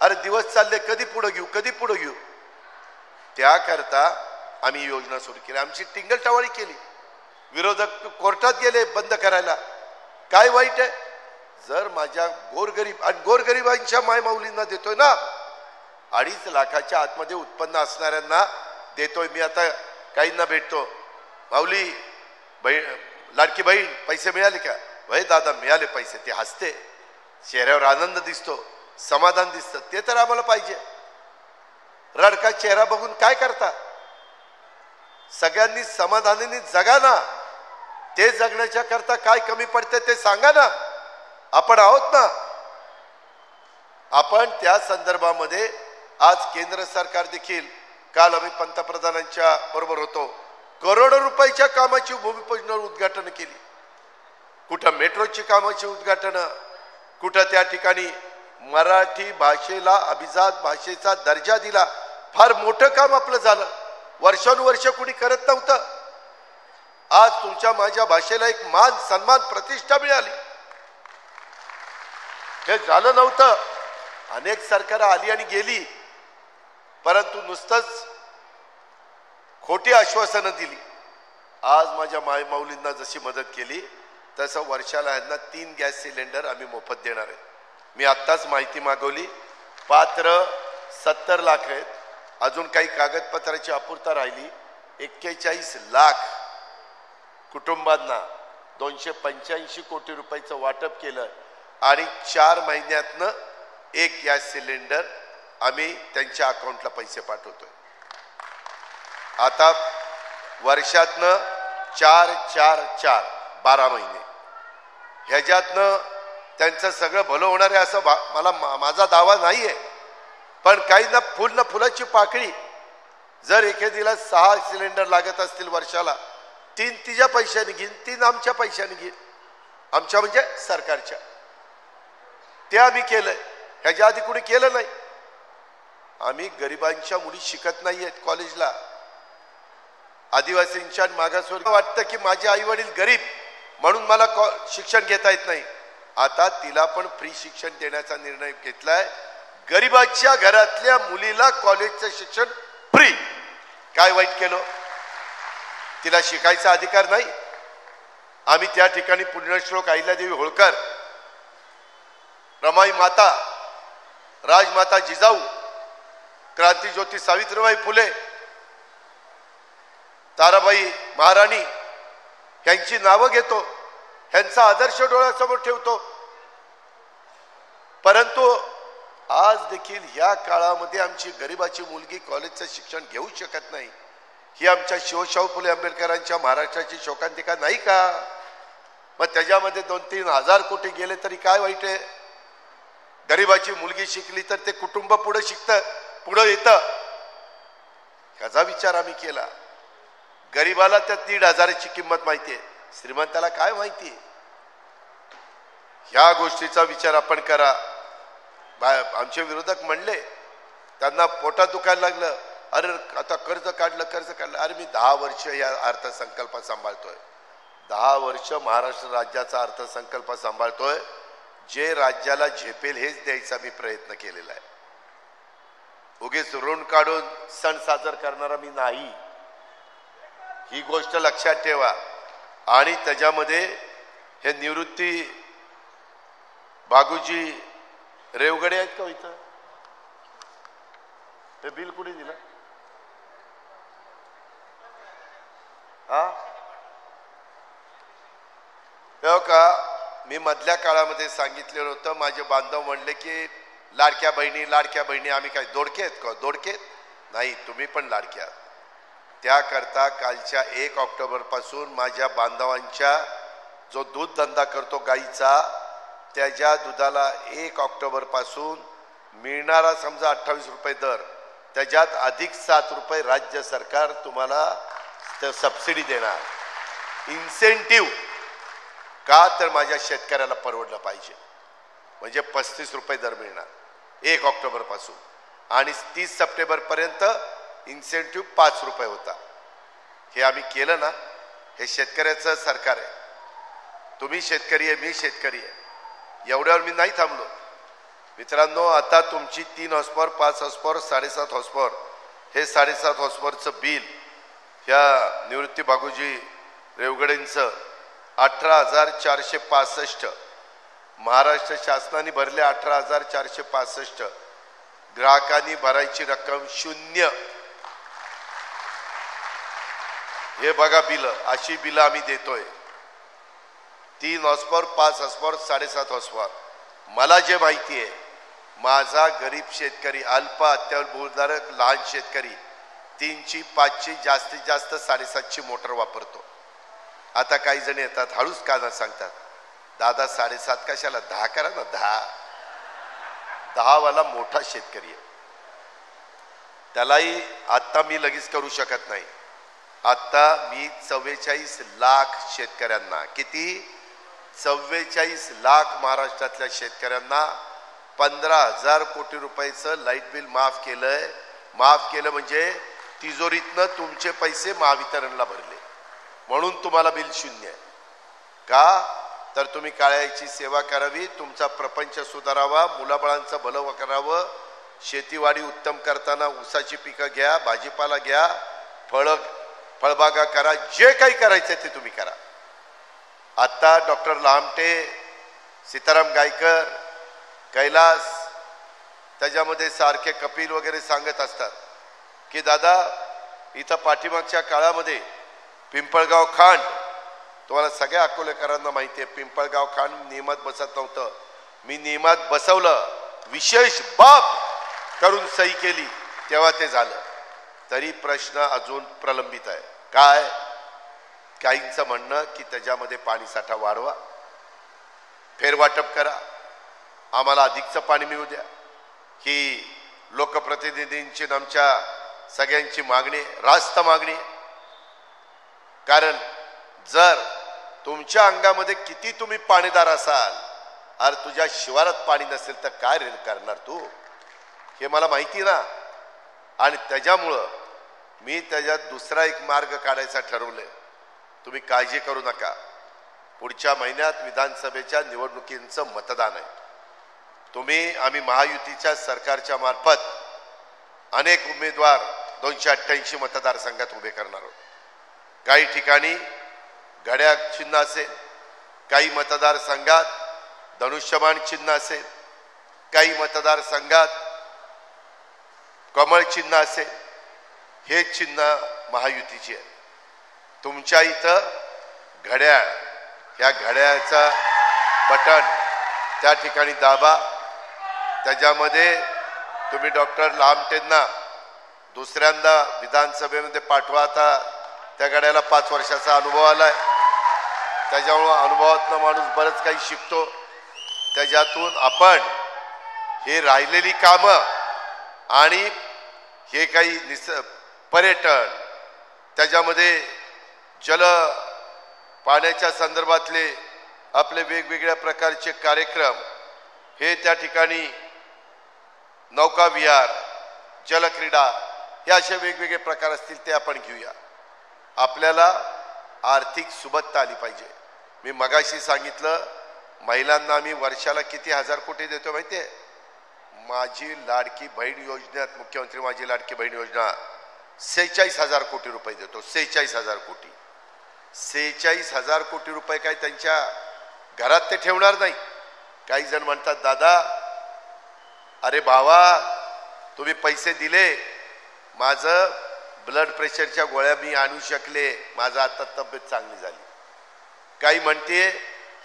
अरे दिवस चालले, कधी पुढं घेऊ कधी पुढं घेऊ. त्याकरता आम्ही योजना सुरू केली, आमची टिंगलटावाळी केली. विरोधक कोर्टात गेले बंद करायला. काय वाईट आहे? जर माझ्या गोरगरीब आणि गोरगरिबांच्या मायमाऊलींना देतोय ना, 2.5 लाखाच्या आतमध्ये उत्पन्न असणाऱ्यांना देतोय. मी आता काहींना भेटतो, माऊली बहीण, लाडकी बहीण पैसे मिळाले का? वय दादा मिळाले पैसे. ते हसते, चेहऱ्यावर आनंद दिसतो, समाधान दिसतं. ते तर आम्हाला पाहिजे. रडका चेहरा बघून काय करता? सगळ्यांनी समाधानाने जगा ना. ते जगण्याच्या करता काय कमी पडते ते सांगा ना. आपण आहोत ना. आपण त्या संदर्भामध्ये आज केंद्र सरकार देखील, काल आम्ही पंतप्रधानांच्या बरोबर होतो, करोडो रुपयाच्या कामाची भूमिपूजनावर उद्घाटन केली. कुठं मेट्रोची कामाची उद्घाटन, कुठं त्या ठिकाणी मराठी भाषेला अभिजात भाषेचा दर्जा दिला. फार मोठं काम आपलं झालं. वर्षानुवर्ष कुणी करत नव्हतं. आज तुमच्या माझ्या भाषेला एक मान सन्मान प्रतिष्ठा मिळाली. हे झालं नव्हतं. अनेक सरकार आली आणि गेली, परंतु नुसतंच खोटी आश्वासनं दिली. आज माझ्या मायमाऊलींना जशी मदत केली तसं वर्षाला यांना 3 गॅस सिलेंडर आम्ही मोफत देणार आहे. मी आत्ताच माहिती मागवली. पात्र 70 लाख आहेत. अजून काही कागदपत्राची अपूर्तता राहिली. 41 लाख कुटुंबांना 285 कोटी रुपयाचं वाटप केलं आणि 4 महिन्यातनं 1 गॅस सिलेंडर आम्ही त्यांच्या अकाउंटला पैसे पाठवतोय. आता वर्षातनं 4-4-4 12 महिने ह्याच्यातनं त्यांचं सगळं भलं होणार आहे असं मला माझा दावा नाही आहे. पण काही ना फुल ना फुलाची पाकळी. जर एखादीला 6 सिलेंडर लागत असतील वर्षाला, 3 तिच्या पैशाने घेईन, 3 आमच्या पैशाने घेईन. आमच्या म्हणजे सरकारच्या. ते आम्ही केलंय. ह्याच्या आधी कुणी केलं नाही. आम्ही गरिबांच्या मुली शिकत नाहीयेत कॉलेजला. आदिवासींच्या मागासवर्ग वाटतं की माझे आई वडील गरीब म्हणून मला शिक्षण घेता येत नाही. आता तिला पण फ्री शिक्षण देण्याचा निर्णय घेतलाय. गरिबाच्या घरातल्या मुलीला कॉलेजचं शिक्षण फ्री. काय वाईट केलं? तिला शिकायचा अधिकार नाही? आम्ही त्या ठिकाणी पुण्यश्लोक अहिल्यादेवी होळकर, रमाई माता, राजमाता जिजाऊ, क्रांतीज्योती सावित्रीबाई फुले, ताराबाई महाराणी यांची नावं घेतो, यांचा आदर्श डोळ्यासमोर ठेवतो. परंतु आज देखील या काळामध्ये आमची गरिबाची मुलगी कॉलेजचं शिक्षण घेऊ शकत नाही. ही आमच्या शिवशाहू फुले आंबेडकरांच्या महाराष्ट्राची शोकांतिका नाही का? मग त्याच्यामध्ये 2-3 हजार कोटी गेले तरी काय वाईट आहे? गरिबाची मुलगी शिकली तर ते कुटुंब पुढे शिकतं, पुढे येतं. ह्याचा विचार आम्ही केला. गरिबाला त्या 1,500ची किंमत माहितीये, श्रीमंताला काय माहिती? ह्या गोष्टीचा विचार आपण करा. आमचे विरोधक म्हणले, त्यांना पोटात दुखायला लागलं, अरे आता कर्ज काढलं. अरे मी 10 वर्ष या अर्थसंकल्प सांभाळतोय. 10 वर्ष महाराष्ट्र राज्याचा अर्थसंकल्प सांभाळतोय. जे राज्याला झेपेल हेच द्यायचा मी प्रयत्न केलेला आहे. उगीच ऋण काढून सण साजर करणारा मी नाही. ही गोष्ट लक्षात ठेवा. आणि त्याच्यामध्ये हे निवृत्ती बागुजी रेवगडे आहेत का इथं? हे बिल कुठे दिलं? हा हो का, मी मधल्या काळामध्ये सांगितलेलं होतं, माझे बांधव म्हणले की लाडक्या बहिणी आम्ही काय दोडके आहेत का? दोडके नाही, तुम्ही पण लाडक्या. त्याकरता कालच्या 1 ऑक्टोबर पासून माझ्या बांधवांच्या जो दूध धंदा करतो गाईचा, त्याच्या दुधाला 1 ऑक्टोबर पासून मिळणारा समजा 28 रुपये दर, त्याच्यात अधिक 7 रुपये राज्य सरकार तुम्हाला सबसिडी देणार. इन्सेंटिव्ह का? तर माझ्या शेतकऱ्याला परवडलं पाहिजे. म्हणजे 35 रुपये दर मिळणार 1 ऑक्टोबर पासून, आणि 30 सप्टेंबर पर्यंत इन्सेंटिव्ह 5 रुपये होता. हे आम्ही केलं ना, हे शेतकऱ्याचं सरकार आहे. तुम्ही शेतकरी आहे, मी शेतकरी आहे. एवढ्यावर मी नाही थांबलो मित्रांनो. आता तुमची 3 हॉर्सपॉवर, 5 हॉर्सपॉवर, 7.5 हॉर्सपॉवर, हे 7.5 हॉर्सपॉवरचं बिल ह्या निवृत्ती बागुजी रेवगडेंचं 18,465, महाराष्ट्र शासनाने भरले 18,465, ग्राहकांनी भरायची रक्कम 0. हे बघा बिल, अशी बिल आम्ही देतोय. 3 हॉर्सपॉवर, 5 हॉर्सपॉवर, 7.5 हॉर्सपॉवर. मला जे माहिती आहे, माझा गरीब शेतकरी, अल्प अत्यल्पभूधारक, लहान शेतकरी 3ची, 5ची, जास्तीत जास्त 7.5ची मोटर वापरतो. आता काही जण येतात हळूच का सांगतात, दादा 7.5 कशाला, 10 करा ना. 10 वाला मोठा शेतकरी आहे, त्यालाही आता मी लगेच करू शकत नाही. आता मी 44 लाख शेतकऱ्यांना, किती? 44 लाख महाराष्ट्रातल्या शेतकऱ्यांना 15,000 कोटी रुपयाचं लाईट बिल माफ केलंय. माफ केलं म्हणजे तिजोरीतनं तुमचे पैसे महावितरणला भरले, म्हणून तुम्हाला बिल 0 आहे. का? तर तुम्ही काळ्याची सेवा करावी, तुमचा प्रपंच सुधारावा, मुलाबाळांचं भलं करावं, शेतीवाडी उत्तम करताना ऊसाची पिकं घ्या, भाजीपाला घ्या, फळबागा करा, जे काही करायचं ते तुम्ही करा. आता डॉक्टर लामटे, सीताराम गायकर, कैलास, त्याच्यामध्ये सारखे कपिल वगैरे सांगत असतात की दादा इथं पाठीमागच्या काळामध्ये पिंपळगाव खांड, तुम्हाला सगळ्या अकोलेकरांना माहिती आहे, पिंपळगाव खांड नियमात बसत नव्हतं. मी नियमात बसवलं, विशेष बाब करून सही केली, तेव्हा ते झालं. तरी प्रश्न अजून प्रलंबित आहे. काय? काहींचं म्हणणं की त्याच्यामध्ये पाणीसाठा वाढवा, फेरवाटप करा, आम्हाला अधिकचं पाणी मिळू द्या. ही लोकप्रतिनिधींची, आमच्या सगळ्यांची मागणी, रास्त मागणी. कारण जर तुमच्या अंगामध्ये किती तुम्ही पाणीदार असाल, अरे तुझ्या शिवारात पाणी नसेल तर काय करणार तू, हे मला माहिती ना. आणि त्याच्यामुळं मी त्याच्यात दुसरा एक मार्ग काढायचा ठरवलंय. तुम्ही काळजी करू नका, पुढच्या महिन्यात विधानसभेच्या निवडणुकींचं मतदान आहे. आम्ही महायुतीच्या सरकारच्या मार्फत अनेक उमेदवार 288 मतदारसंघात उभे करणार आहोत. काही ठिकाणी घड्याळ चिन्ह असेल, काही मतदारसंघात धनुष्यबाण चिन्ह असेल, काही मतदारसंघात कमळ चिन्ह असेल. हे चिन्ह महायुतीचे आहे. तुमच्या इथं घड्याळ, ह्या घड्याळाचा बटन त्या ठिकाणी दाबा, त्याच्यामध्ये तुम्ही डॉक्टर लामटेंना दुसऱ्यांदा विधानसभेमध्ये पाठवा. आता त्या घड्याला 5 वर्षाचा अनुभव आलाय, त्याच्यामुळं अनुभवातनं माणूस बरंच काही शिकतो. त्याच्यातून आपण हे राहिलेली कामं आणि हे काही पर्यटन, त्याच्यामध्ये जल पाण्याच्या संदर्भातले आपले वेगवेगळ्या प्रकारचे कार्यक्रम, हे त्या ठिकाणी नौका विहार, जलक्रीडा, हे असे वेगवेगळे प्रकार असतील ते आपण घेऊया. आपल्याला आर्थिक सुबत्ता आली पाहिजे. मी मगाशी सांगितलं, महिलांना आम्ही वर्षाला किती हजार कोटी देतो माहिती आहे? माझी लाडकी बहीण योजनेत, मुख्यमंत्री माझी लाडकी बहीण योजना 46,000 कोटी रुपये देतो. 46,000 कोटी. 46,000 कोटी रुपये काय त्यांच्या घरात ते ठेवणार नाही. काही जण म्हणतात, दादा अरे भावा तुम्ही पैसे दिले, माझं ब्लड प्रेशरच्या गोळ्या मी आणू शकले, माझा आता तब्येत चांगली झाली. काही म्हणते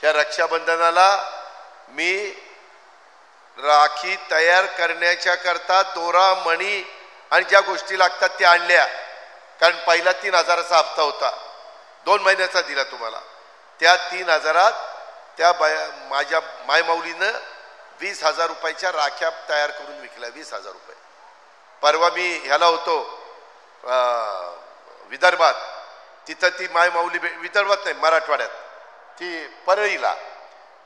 ह्या रक्षाबंधनाला मी राखी तयार करण्याच्या करता दोरा मणी आणि ज्या गोष्टी लागतात त्या आणल्या, कारण पहिला 3,000चा हप्ता होता, 2 महिन्याचा दिला तुम्हाला. त्या 3,000 त्या माझ्या मायमाऊलीनं 20,000 रुपयाच्या राख्या तयार करून विकल्या. 20,000 रुपये. परवा मी ह्याला होतो विदर्भात, तिथं ती मायमाऊली विदर्भात नाही मराठवाड्यात, ती परळीला,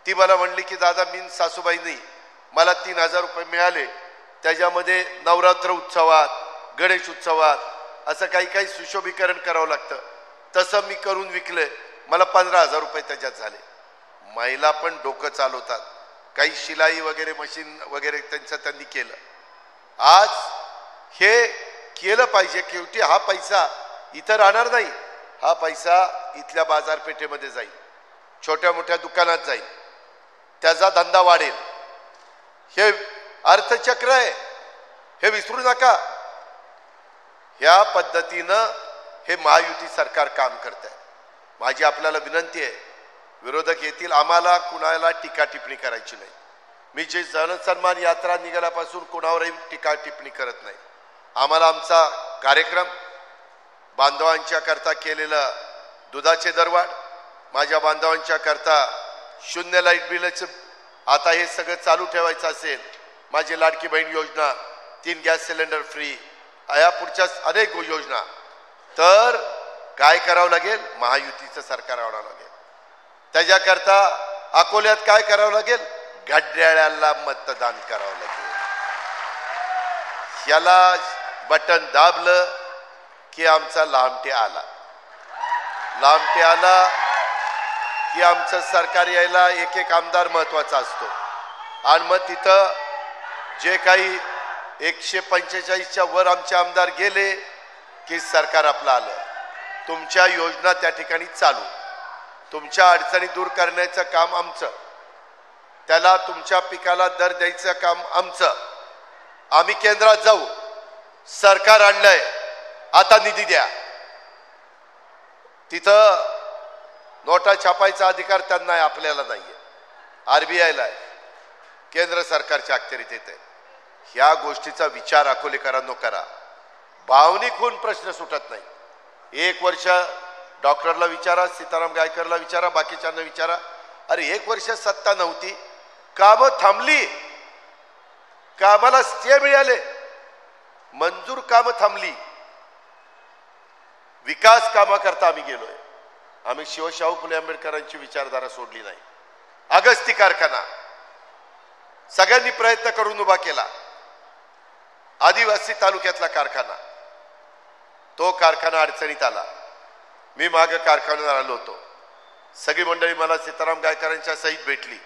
ती मला म्हणली की दादा मी सासूबाई नाही, मला 3,000 रुपये मिळाले, त्याच्यामध्ये नवरात्र उत्सवात गणेश उत्सवात असं काही काही सुशोभीकरण करावं लागतं, तसं मी करून विकले, मला 15,000 रुपये त्याच्यात झाले. महिला पण डोकं चालवतात, काही शिलाई वगैरे मशीन वगैरे त्यांचं त्यांनी केलं. आज हे केलं पाहिजे. शेवटी हा पैसा इथं राहणार नाही, हा पैसा इथल्या बाजारपेठेमध्ये जाईल, छोट्या मोठ्या दुकानात जाईल, त्याचा धंदा वाढेल. हे अर्थचक्र आहे, हे विसरू नका. ह्या पद्धतीनं हे महायुती सरकार काम करत आहे. माझी आपल्याला विनंती आहे, विरोधक येतील, आम्हाला कुणाला टीका टिप्पणी करायची नाही. मी जे जनसन्मान यात्रा निघाल्यापासून कुणावरही टीका टिप्पणी करत नाही. आम्हाला आमचा कार्यक्रम, बांधवांच्या करता केलेलं दुधाचे दरवाढ, माझ्या बांधवांच्या करता 0 लाईट बिलचं आता हे सगळं चालू ठेवायचं असेल, माझी लाडकी बहीण योजना, 3 गॅस सिलेंडर फ्री, या पुढच्या अनेक योजना, तर काय करावं लागेल? महायुतीचं सरकार आणावं लागेल. त्याच्याकरता अकोल्यात काय करावं लागेल? घड्याळाला मतदान करावं लागेल. याला बटन दाबलं की आमचा लांबटे आला, लांबटे आला की आमचं सरकार यायला एक एक आमदार महत्वाचा असतो. आणि मग तिथं जे काही 145च्या वर आमचे आमदार गेले की सरकार आपलं आलं. तुमच्या योजना त्या ठिकाणी चालू, तुमच्या अडचणी दूर करण्याचं काम आमचं, त्याला तुमच्या पिकाला दर द्यायचं काम आमचं. आम्ही केंद्रात जाऊ, सरकार आणलंय, आता निधी द्या. तिथं नोटा छापायचा अधिकार त्यांना आहे, आपल्याला नाहीये. RBIला आहे, केंद्र सरकारच्या अखत्यारीत येते. ह्या गोष्टीचा विचार अकोलेकरांनो करा. भावनिक होऊन प्रश्न सुटत नाही. 1 वर्ष डॉक्टरला विचारा, सीताराम गायकरला विचारा, बाकीच्यांना विचारा. अरे 1 वर्ष सत्ता नव्हती, कामं थांबली, कामाला स्टे मिळाले, मंजूर कामं थांबली, विकास कामा करता आम्ही गेलोय. आम्ही शिवशाहू फुले आंबेडकरांची विचारधारा सोडली नाही. अगस्ती कारखाना सगळ्यांनी प्रयत्न करून उभा केला, आदिवासी तालुक्यातला कारखाना, तो कारखाना अडचणीत आला. मी मागे कारखान्यावर आलो होतो, सगळी मंडळी मला सीताराम गायकरांच्या सहित भेटली.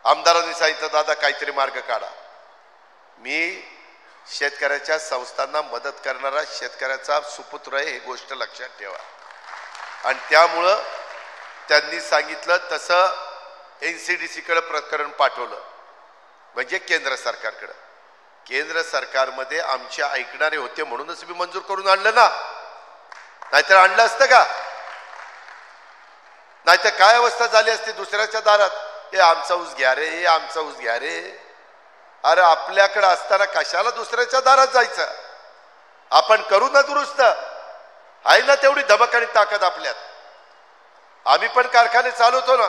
आमदारांनी सांगितलं दादा काहीतरी मार्ग काढा. मी शेतकऱ्याच्या संस्थांना मदत करणारा शेतकऱ्याचा सुपुत्र आहे, ही गोष्ट लक्षात ठेवा. आणि त्यामुळं त्यांनी सांगितलं तसं NCDCकडे प्रकरण पाठवलं, म्हणजे केंद्र सरकारकडे. केंद्र सरकारमध्ये आमचे ऐकणारे होते म्हणूनच मी मंजूर करून आणलं ना, नाहीतर आणलं असतं का? नाहीतर काय अवस्था झाली असती दुसऱ्याच्या दारात, हे आमचा ऊस घ्या रे, हे आमचा ऊस घ्या रे. अरे आपल्याकडे असताना कशाला दुसऱ्याच्या दारात जायचं? आपण करू ना दुरुस्त, आहे ना तेवढी धमक आणि ताकद आपल्यात. आम्ही पण कारखाने चालवतो ना,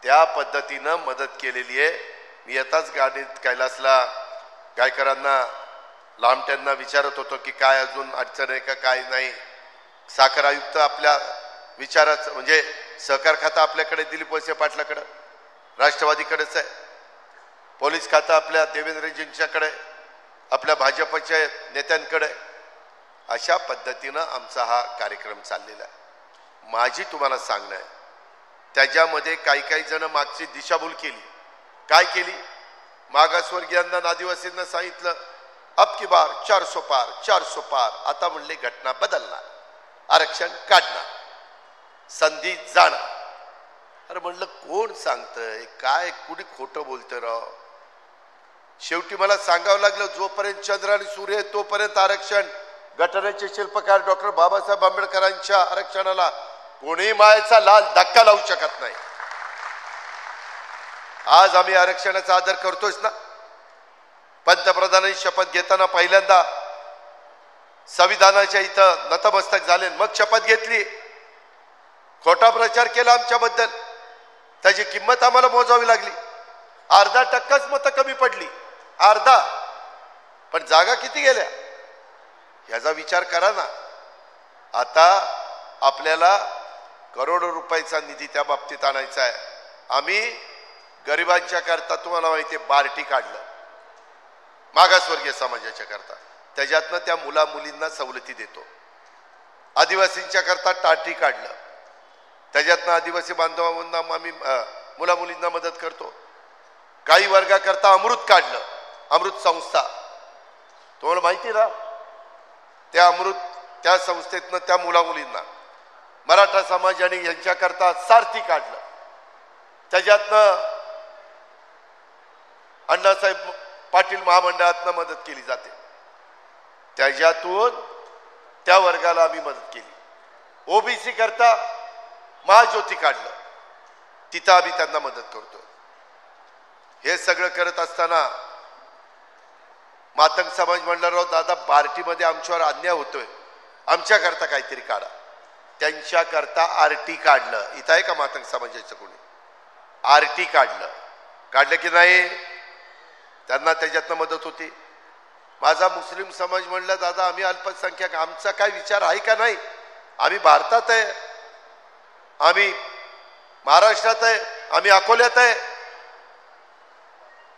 त्या पद्धतीनं मदत केलेली आहे. मी येताच गाडीत कैलासला गायकरांना, लांबट्यांना विचारत होतो की काय अजून अडचण आहे का, काय नाही. साखर आयुक्त आपल्या विचाराचं, म्हणजे सहकार खातं आपल्याकडे दिलीप वळसे पाटलाकडे, राष्ट्रवादीकडेच आहे. पोलीस खातं आपल्या देवेंद्रजींच्याकडे, आपल्या भाजपच्या नेत्यांकडे. अशा पद्धतीनं आमचा हा कार्यक्रम चाललेला आहे. माझी तुम्हाला सांगणं आहे, त्याच्यामध्ये काही काही जण मागची दिशाभूल केली. काय केली? मागासवर्गीयांना, आदिवासींना सांगितलं अब की बार 400 पार 400 पार. आता म्हणले घटना बदलणार, आरक्षण काढणार, संधी जाणार. अरे म्हणलं कोण सांगतंय काय, कुणी खोटं बोलतंय राव? शेवटी मला सांगावं लागलं, जोपर्यंत चंद्र आणि सूर्य आहे तोपर्यंत आरक्षण. घटनेचे शिल्पकार डॉक्टर बाबासाहेब आंबेडकरांच्या आरक्षणाला कोणी मायेचा लाल धक्का लावू शकत नाही. आज आम्ही आरक्षणाचा आदर करतोच ना. पंतप्रधानांनी शपथ घेताना पहिल्यांदा संविधानाच्या इथं नतमस्तक झाले, मग शपथ घेतली. खोटा प्रचार केला आमच्याबद्दल, त्याची किंमत आम्हाला मोजावी लागली. 0.5% मतं कमी पडली, अर्धा. पण जागा किती गेल्या याचा विचार करा ना. आता आपल्याला करोडो रुपयाचा निधी त्या बाबतीत आणायचा आहे. आम्ही गरिबांच्या करता तुम्हाला माहिती आहे बार्टी काढलं, मागासवर्गीय समाजाच्या करता. त्याच्यातनं त्या मुला मुलींना सवलती देतो. आदिवासींच्या करता टाटी काढलं, त्याच्यातनं आदिवासी बांधवांना आम्ही मुला मुलींना मदत करतो. काही वर्गाकरता अमृत काढलं, अमृत संस्था. तुम्हाला माहिती ना, त्या अमृत त्या संस्थेतनं त्या मुला मुलींना, मराठा समाज आणि यांच्याकरता सारथी काढलं. त्याच्यातनं अण्णासाहेब पाटील महामंडळातनं मदत केली जाते. त्याच्यातून त्या वर्गाला आम्ही मदत केली. ओबीसी करता महाज्योती काढलं, तिथं आम्ही त्यांना मदत करतो. हे सगळं करत असताना मातंग समाज म्हणला, राव दादा बार्टीमध्ये आमच्यावर अन्याय होतोय, आमच्याकरता काहीतरी काढा. त्यांच्याकरता आरटी काढलं. इथं आहे का मातंग समाजाचं कोणी? आरटी काढलं की नाही? त्यांना त्याच्यातनं मदत होती. माझा मुस्लिम समाज म्हणला, दादा आम्ही अल्पसंख्याक, आमचा काय विचार आहे का नाही? आम्ही भारतात आहे, आम्ही महाराष्ट्रात आहे, आम्ही अकोल्यात आहे.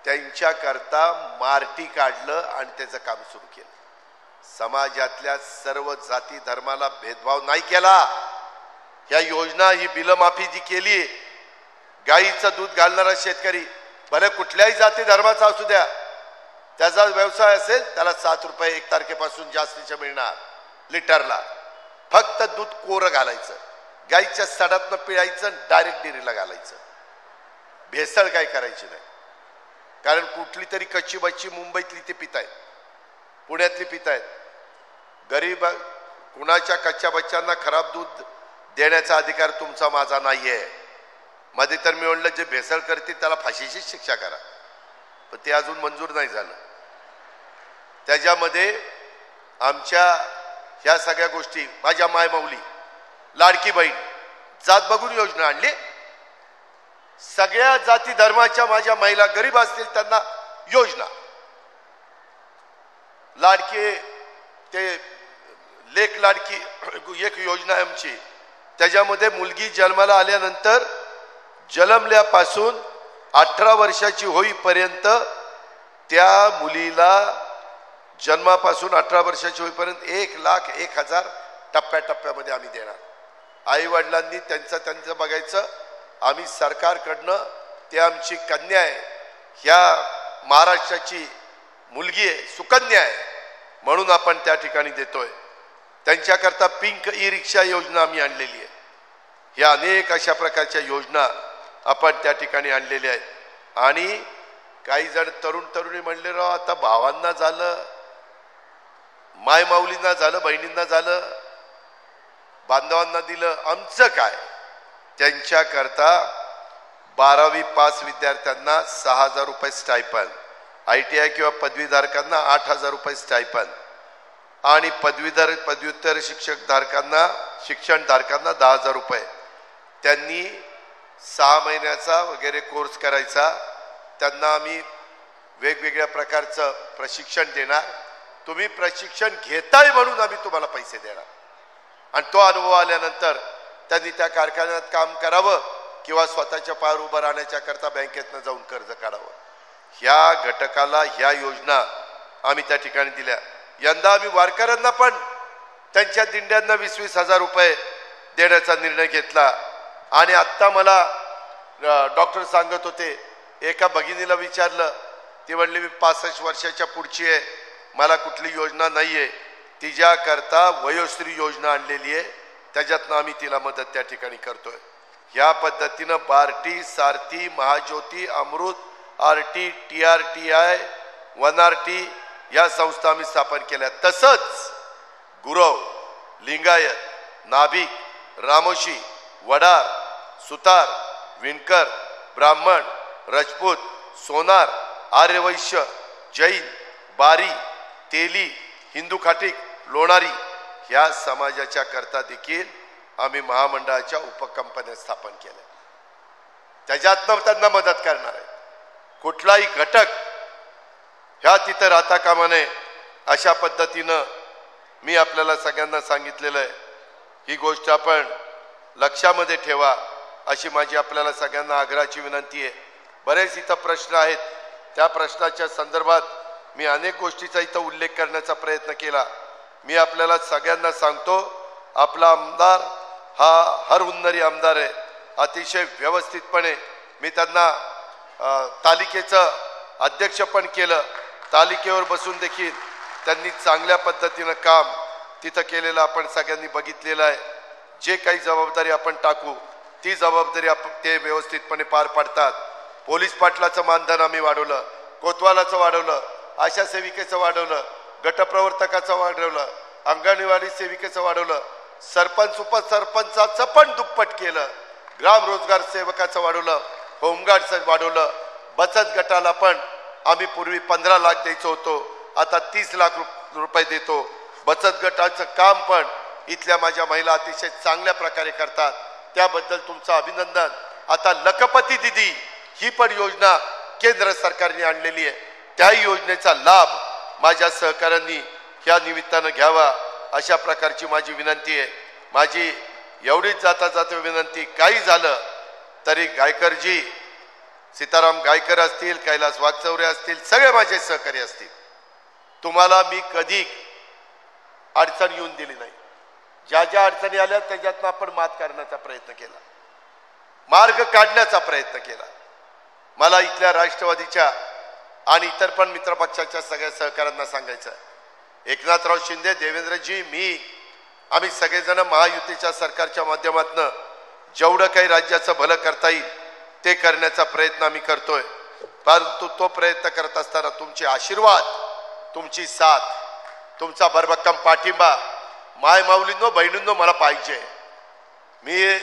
त्यांच्याकरता मार्टी काढलं आणि त्याचं काम सुरू केलं. समाजातल्या सर्व जाती धर्माला भेदभाव नाही केला. ह्या योजना, ही बिलमाफी जी केली, गाईचं दूध घालणारा शेतकरी भले कुठल्याही जाती धर्माचा असू द्या, त्याचा व्यवसाय असेल, त्याला 7 रुपये 1 तारखेपासून जास्तीचे मिळणार लिटरला. फक्त दूध कोरं घालायचं, गाईच्या सडातनं पिळायचं, डायरेक्ट डेअरीला घालायचं. भेसळ काय करायची नाही. कारण कुठली तरी कच्ची बच्ची मुंबईतली ते पितायत, पुण्यातली पितायत. गरीब कुणाच्या कच्च्या बच्चांना खराब दूध देण्याचा अधिकार तुमचा माझा नाहीये. मध्ये तर मी म्हणलं, जे भेसळ करते त्याला फाशीचीच शिक्षा करा, पण ते अजून मंजूर नाही झालं. त्याच्यामध्ये आमच्या ह्या सगळ्या गोष्टी, माझ्या मायमाऊली, लाडकी बहीण, जात बघून योजना आणली. सगळ्या जाती धर्माच्या माझ्या महिला गरीब असतील त्यांना योजना. लाडकी ते लेक लाडकी एक योजना आहे आमची. त्याच्यामध्ये मुलगी जन्माला आल्यानंतर जन्मल्यापासून 18 वर्षाची होईपर्यंत त्या मुलीला, जन्मापासून 18 वर्षाची होईपर्यंत 1,01,000 टप्प्याटप्प्यामध्ये आम्ही देणार. आई वडिलांनी त्यांचं बघायचं. आम्ही सरकारकडनं, ते आमची कन्या आहे, ह्या महाराष्ट्राची मुलगी आहे, सुकन्या आहे, म्हणून आपण त्या ठिकाणी देतोय. त्यांच्याकरता पिंक ई रिक्षा योजना आम्ही आणलेली आहे. ह्या अनेक अशा प्रकारच्या योजना आपण त्या ठिकाणी आणलेल्या आहेत. आणि काही जण तरुण तरुणी म्हणले, राव आता भावांना झालं, मायमाऊलींना झालं, बहिणींना झालं, बांधवांना दिलं, आमचं काय? त्यांच्याकरता 12वी पास विद्यार्थ्यांना 6,000 रुपये स्टायपन, ITI किंवा पदवीधारकांना 8,000 रुपये स्टायपन, आणि पदव्युत्तर शिक्षणधारकांना 10,000 रुपये. त्यांनी 6 महिन्याचा वगैरे कोर्स करायचा. त्यांना आम्ही वेगवेगळ्या प्रकारचं प्रशिक्षण देणार. तुम्ही प्रशिक्षण घेताय म्हणून आम्ही तुम्हाला पैसे देणार. आणि तो अनुभव आल्यानंतर त्यांनी त्या कारखान्यात काम करावं किंवा स्वतःच्या पायावर उभं राहण्याच्या करता बँकेतनं जाऊन कर्ज काढावं. ह्या घटकाला ह्या योजना आम्ही त्या ठिकाणी दिल्या. यंदा आम्ही वारकऱ्यांना पण त्यांच्या दिंड्यांना 20-20 हजार रुपये देण्याचा निर्णय घेतला. आणि आत्ता मला डॉक्टर सांगत होते, एका भगिनीला विचारलं, ती म्हणली मी 65 वर्षाच्या पुढची आहे, मला कुठली योजना नाही आहे. तिच्याकरता वयोश्री योजना आणलेली आहे, त्याच्यातनं आम्ही तिला मदत त्या ठिकाणी करतोय. ह्या पद्धतीनं बार्टी, सारथी, महाज्योती, अमृत, RT, TRTI, 1RT या संस्था आम्ही स्थापन केल्या. तसंच गुरव, लिंगायत, नाभिक, रामोशी वडार, सुतार, विणकर, ब्राह्मण, राजपूत, सोनार, आर्यवैश्य, जैन, बारी, तेली, हिंदू खाटीक, लोणारी या समाजाच्या करता देखील आम्ही महामंडळाच्या उपकंपन्या स्थापन केल्या. त्याच्यातनं त्यांना मदत करणार आहे. कुठलाही घटक ह्या तिथं राहता कामा नये अशा पद्धतीनं मी आपल्याला सगळ्यांना सांगितलेलं आहे. ही गोष्ट आपण लक्षामध्ये ठेवा अशी माझी आपल्याला सगळ्यांना आग्रहाची विनंती आहे. बरेच इथं प्रश्न आहेत. त्या प्रश्नाच्या संदर्भात मी अनेक गोष्टीचा इथं उल्लेख करण्याचा प्रयत्न केला. मी आपल्याला सगळ्यांना सांगतो, आपला आमदार हा हर हुन्नरी आमदार आहे. अतिशय व्यवस्थितपणे मी त्यांना तालिकेचं अध्यक्षपण केलं. तालिकेवर बसून देखील त्यांनी चांगल्या पद्धतीनं काम तिथं केलेलं आपण सगळ्यांनी बघितलेलं आहे. जे काही जबाबदारी आपण टाकू ती जबाबदारी ते व्यवस्थितपणे पार पाडतात. पोलीस पाटलाचं मानधन आम्ही वाढवलं, कोतवालाचं वाढवलं, आशा सेविकेचं वाढवलं, गटप्रवर्तकाचं वाढवलं, अंगणवाडी सेविकेचं वाढवलं, सरपंच उपसरपंचाचं पण दुप्पट केलं, ग्राम रोजगार सेवकाचं वाढवलं, होमगार्डचं वाढवलं, बचत गटाला पण आम्ही पूर्वी 15 लाख द्यायचो होतो, आता 30 लाख रुपये देतो. बचत गटाचं काम पण इथल्या माझ्या महिला अतिशय चांगल्या प्रकारे करतात, त्याबद्दल तुमचं अभिनंदन. आता लखपती दिदी ही पण योजना केंद्र सरकारने आणलेली आहे. त्या योजनेचा लाभ माझ्या सहकाऱ्यांनी ह्या निमित्तानं घ्यावा अशा प्रकारची माझी विनंती आहे. माझी एवढीच जाता जाता विनंती, काही झालं तरी गायकरजी, सीताराम गायकर असतील, कैलास वागचौरे असतील, सगळे माझे सहकारी असतील, तुम्हाला मी कधी अडचण येऊन दिली नाही. ज्या ज्या अडचणी आल्या त्याच्यातनं आपण मात करण्याचा प्रयत्न केला, मार्ग काढण्याचा प्रयत्न केला. मला इथल्या राष्ट्रवादीच्या आणि इतर पण मित्रपक्षाच्या सगळ्या सहकाऱ्यांना सांगायचं, एकनाथराव शिंदे, देवेंद्रजी, आम्ही सगळेजण महायुतीच्या सरकारच्या माध्यमातून जेवढं काही राज्याचं भलं करता येईल ते करण्याचा प्रयत्न आम्ही करतोय. परंतु तो प्रयत्न करत असताना तुमचे आशीर्वाद, तुमची साथ, तुमचा भरभक्कम पाठिंबा माय माऊलींनो, बहिणींनो मला पाहिजे. मी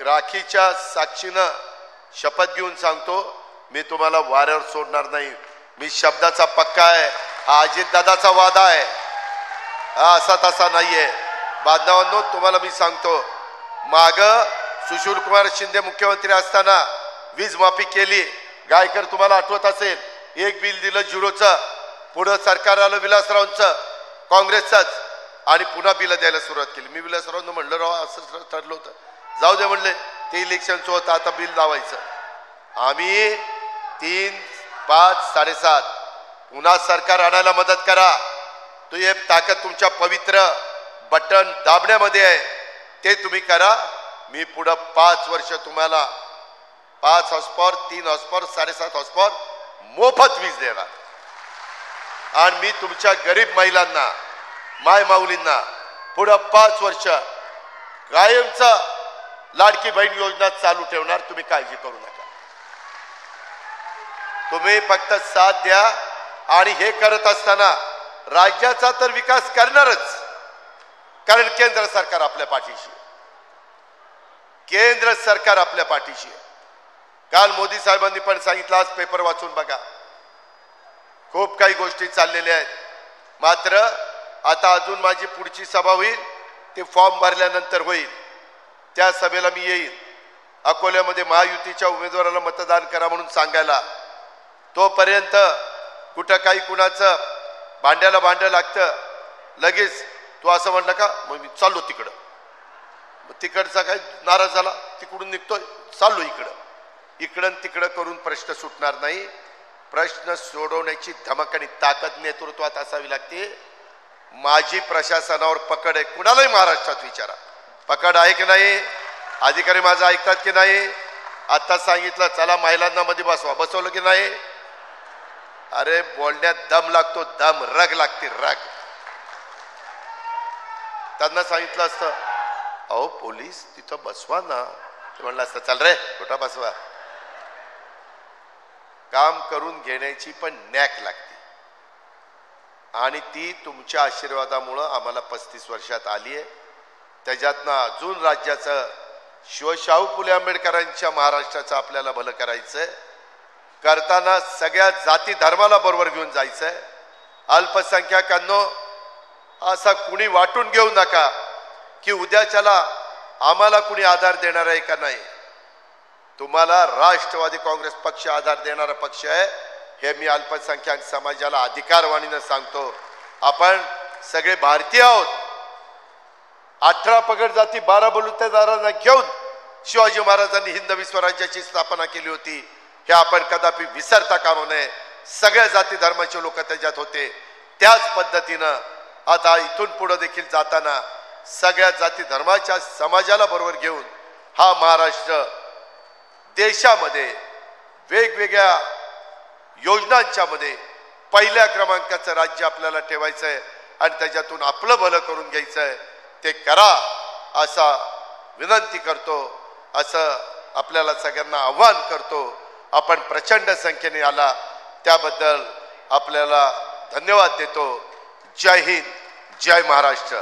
राखीच्या साक्षीनं शपथ घेऊन सांगतो, मी तुम्हाला वाऱ्यावर सोडणार नाही. मी शब्दाचा पक्का आहे. हा अजितदादाचा वादा आहे, हा असा तसा नाहीये. बांधवांनो, तुम्हाला मी सांगतो, माग सुशीलकुमार शिंदे मुख्यमंत्री असताना वीज माफी केली. गायकर तुम्हाला आठवत असेल, एक बिल दिलं 0चं, पुढं सरकार आलं विलासरावांचं, काँग्रेसचंच, आणि पुन्हा बिल द्यायला सुरुवात केली. मी विलासरावांना म्हणलं, राव असं ठरलं होतं, जाऊ दे म्हणले, ते इलेक्शनचं होतं, आता बिल लावायचं. आम्ही 3, 5, 7.5 पुन्हा सरकार आणायला मदत करा. तो हे ताकद तुमच्या पवित्र बटन दाबण्यामध्ये आहे, ते तुम्ही करा. मी पुढं 5 वर्ष तुम्हाला 5 हॉर्सपॉवर, 3 हॉर्सपॉवर, 7.5 हॉर्सपॉवर मोफत वीज देणार. आणि मी तुमच्या गरीब महिलांना, माय माऊलींना पुढं 5 वर्ष कायमचं लाडकी बहीण योजना चालू ठेवणार. तुम्ही काळजी करू नका. तुम्ही फक्त साथ द्या. आणि हे करत असताना राज्याचा तर विकास करणारच, कारण केंद्र सरकार आपल्या पाठीशी, केंद्र सरकार आपल्या पाठीशी. काल मोदी साहेबांनी पण सांगितलं, आज पेपर वाचून बघा, खूप काही गोष्टी चाललेल्या आहेत. मात्र आता अजून माझी पुढची सभा होईल, ते फॉर्म भरल्यानंतर होईल. त्या सभेला मी येईन. अकोल्यामध्ये महायुतीच्या उमेदवाराला मतदान करा म्हणून सांगायला. तोपर्यंत कुठं काही कुणाचं भांड्याला भांडं लागतं, लगेच तू असं म्हणलं का, मग मी चाललो तिकडं. तिकडचा काही नाराज झाला, तिकडून निघतोय, चाललो इकडं. इकडं तिकडं करून प्रश्न सुटणार नाही. प्रश्न सोडवण्याची धमक आणि ताकद नेतृत्वात असावी लागते. माझी प्रशासनावर पकड आहे. कुणालाही महाराष्ट्रात विचारा, पकड आहे की नाही, अधिकारी माझं ऐकतात की नाही. आता सांगितलं चला महिलांना मध्ये बसवा, बसवलं की नाही. अरे बोलण्यात दम लागतो, दम, रग लागते, रग. त्यांना सांगितलं असतं, अहो पोलीस तिथं बसवा ना, ते म्हणलं असतं चल रे कुठं बसवा. काम करून घेण्याची पण नॅक लागते, आणि ती तुमच्या आशीर्वादामुळं आम्हाला 35 वर्षात आली आहे. त्याच्यातनं अजून राज्याचं शिवशाहू फुले आंबेडकरांच्या महाराष्ट्राचं आपल्याला भलं करायचंय. करताना सगळ्या जाती धर्माला बरोबर घेऊन जायचंय. अल्पसंख्याकांनो, असा कुणी वाटून घेऊ नका की उद्याच्याला आम्हाला कुणी आधार देणार आहे का नाही. तुम्हाला राष्ट्रवादी काँग्रेस पक्ष आधार देणारा पक्ष आहे हे मी अल्पसंख्याक समाजाला अधिकारवाणीनं सांगतो. आपण सगळे भारतीय आहोत. 18 पगड जाती 12 बलुतेदारांना घेऊन शिवाजी महाराजांनी हिंदवी स्वराज्याची स्थापना केली होती. हे आपण कदापि विसरता कामा नये. सगळ्या जाती धर्माचे लोक त्याच्यात होते. त्याच पद्धतीनं आता इथून पुढे देखील जाताना सगळ्या जाती धर्माच्या समाजाला बरोबर घेऊन हा महाराष्ट्र देशामध्ये वेगवेगळ्या योजनांच्या मध्ये पहिल्या क्रमांकाचं राज्य आपल्याला ठेवायचंय आणि त्याच्यातून आपलं भलं करून घ्यायचंय. ते करा असा विनंती करतो. असं आपल्याला सगळ्यांना आव्हान करतो. आपण प्रचंड संख्येने आला त्याबद्दल आपल्याला धन्यवाद देतो. जय हिंद, जय महाराष्ट्र.